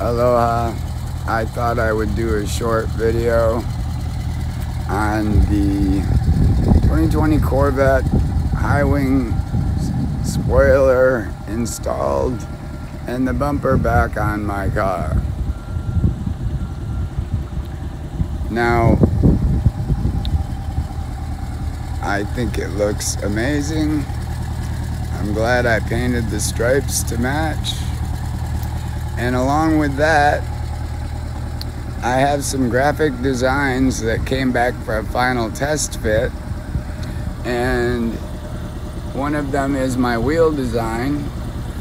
Aloha. I thought I would do a short video on the 2020 Corvette high wing spoiler installed and the bumper back on my car. Now, I think it looks amazing. I'm glad I painted the stripes to match. And along with that, I have some graphic designs that came back for a final test fit. And one of them is my wheel design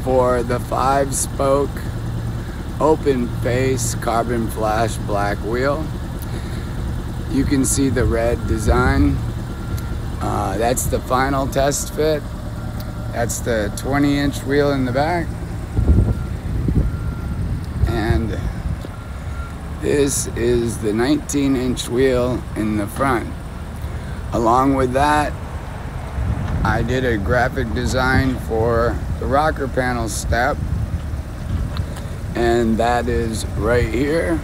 for the 5-spoke open face carbon flash black wheel. You can see the red design. That's the final test fit. That's the 20-inch wheel in the back. And this is the 19-inch wheel in the front. Along with that, I did a graphic design for the rocker panel step, and that is right here.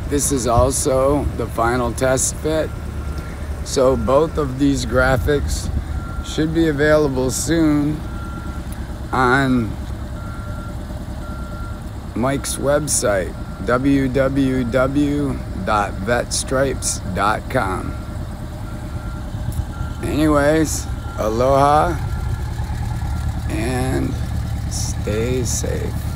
This is also the final test fit. So both of these graphics should be available soon on Mike's website, www.vetstripes.com. Anyways, aloha and stay safe.